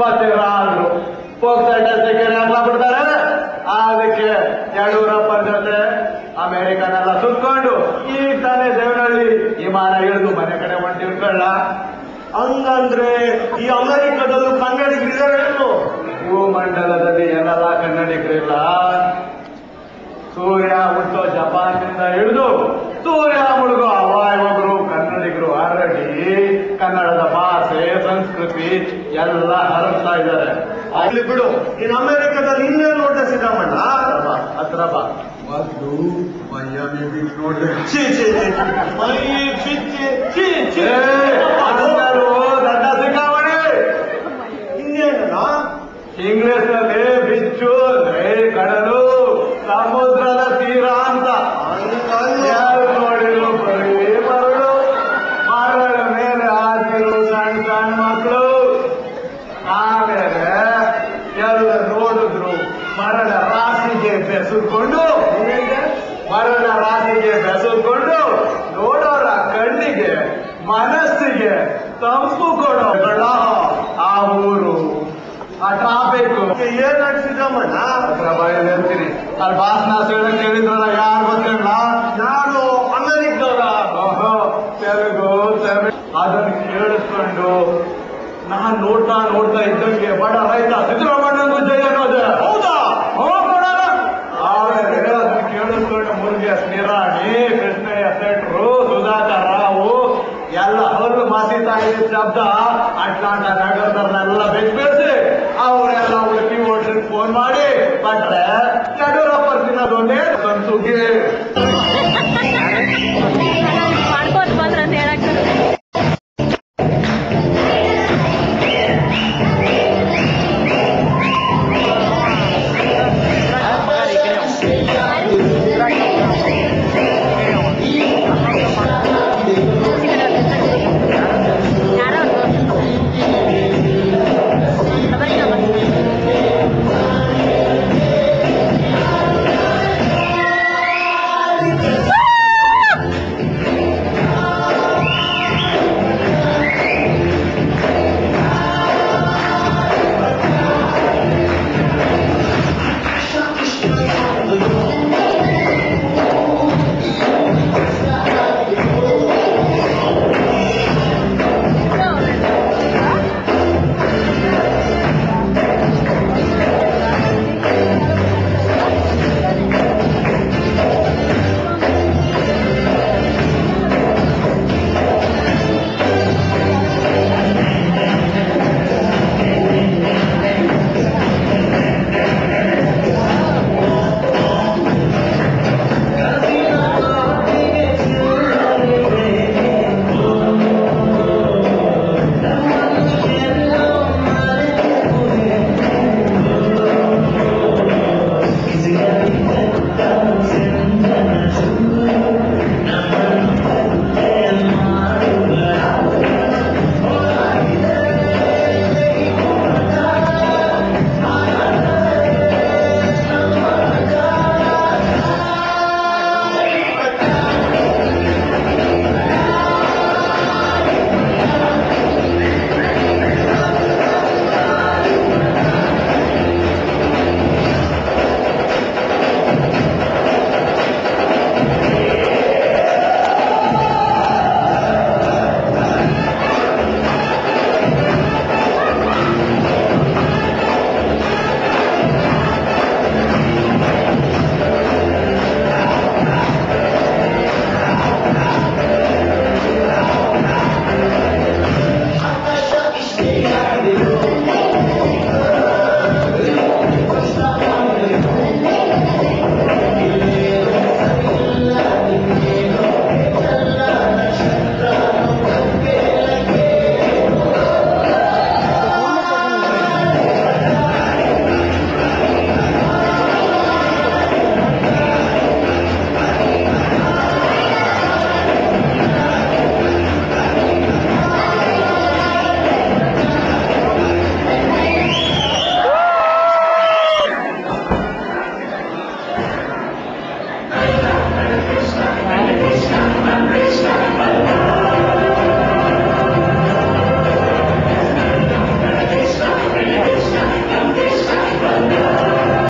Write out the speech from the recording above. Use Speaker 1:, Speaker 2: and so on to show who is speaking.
Speaker 1: ಮತ್ತೆ ರಾದ್ರು ಪೋಕ್ಸೈಟ್ ಸೆಕೆಂಡ್ ಹಾಕ್ಲಾ ಬಿಡ್ತಾರೆ. ಅದಕ್ಕೆ ಯಡಿಯೂರಪ್ಪನ ಜೊತೆ ಅಮೆರಿಕನೆಲ್ಲ ಸುತ್ಕೊಂಡು ಈಗ ತಾನೇ ದೇವನಹಳ್ಳಿ ವಿಮಾನ ಇಳಿದು ಮನೆ ಕಡೆ ಹೊಂಟಿರ್ಕೊಳ್ಳ.
Speaker 2: ಹಂಗಂದ್ರೆ ಈ ಅಮೆರಿಕದಲ್ಲೂ ಕನ್ನಡಿಗರಿದ್ದಾರೆ.
Speaker 1: ಭೂಮಂಡಲದಲ್ಲಿ ಏನೆಲ್ಲ ಕನ್ನಡಿಗರಿಲ್ಲ. ಸೂರ್ಯ ಹುಟ್ಟೋ ಜಪಾನ್ನಿಂದ ಹಿಡಿದು ಸೂರ್ಯ ಮುಳುಗೋ ಹವಾಯ್ ಒಬ್ರು ಕನ್ನಡಿಗರು ಆಲ್ರೆಡಿ ಕನ್ನಡದ ಭಾಷೆ ಸಂಸ್ಕೃತಿ ಎಲ್ಲ ಹರಡ್ತಾ ಇದ್ದಾರೆ.
Speaker 2: ಅಲ್ಲಿ ಬಿಡು, ಇನ್ ಅಮೆರಿಕದಲ್ಲಿ ಇನ್ನೇನು ನೋಡ್ದೆ ಸಿದ್ದಮ್ಮಣ್ಣ?
Speaker 1: ಹತ್ರ ಬಾ. ಮೊದ್ಲು ಮೈಯಾಮಿ ಬೀಚ್ ನೋಡ್ದೆ. ದಡ್ಡ ಸಿಕ್ಕಾವಣೆ.
Speaker 2: ಇನ್ನೇನ
Speaker 1: ಇಂಗ್ಲಿಷ್ ನಲ್ಲಿ ಬಿಚ್ಚು ಕಡಲು ಸಮುದ್ರದ ತೀರ ಅಂತ. ಯಾರು ನೋಡಿದ್ರು ಬರೀ ಮರಳು, ಮರಳ ಮೇಲೆ ಹಾಕಿರು ಸಣ್ಣ ಸಣ್ಣ ಮಕ್ಕಳು. ಆಮೇಲೆ ಎಲ್ಲ ನೋಡಿದ್ರು ಮರಳ ರಾಶಿಗೆ ಬೆಸೆದುಕೊಂಡು ನೋಡೋರ ಕಣ್ಣಿಗೆ ಮನಸ್ಸಿಗೆ ತಂಪು ಕೊಡೋಗಳ ಆ ಊರು, ಆ ಟ್ರಾಫಿಕ್.
Speaker 2: ಏನ್ ನಡ್ಸಿದ್ದಮ್ಮಣ್ಣ?
Speaker 1: ಹತ್ರ ಬಾಯಲ್ಲಿ ಹೇಳ್ತೀನಿ. ಅಲ್ಲಿ ಭಾಷಣ ಕೇಳಿದ್ರಲ್ಲ, ಯಾರು ಗೊತ್ತಿಲ್ಲ.
Speaker 2: ನಾನು ಅಮೆರಿಕದವರ.
Speaker 1: ತೆಲುಗು ಅದನ್ನು ಕೇಳಿಸ್ಕೊಂಡು ನಾನ್ ನೋಡ್ತಾ ಇದ್ದಂಗೆ ಬಡ ರೈತ ಸಿದ್ದರಾಮಣ್ಣನೂ ಜೈ ಅನ್ನೋದು.
Speaker 2: ಹೌದಾ?
Speaker 1: ಆಮೇಲೆ ಅದನ್ನು ಕೇಳಿಸ್ಕೊಂಡು ಮುರುಗೇಶ್ ನಿರಾಣಿ, ಕೃಷ್ಣಯ್ಯ ಶೆಟ್ರು, ಸುಧಾಕರ್ ರಾವು ಎಲ್ಲ ಹಲ್ಲು ಮಾಸಿತಾ ಇದ್ದ ಶಬ್ದ ಅಟ್ಲಾಂಟ ನಗರದನ್ನೆಲ್ಲ ಬೆಚ್ಚ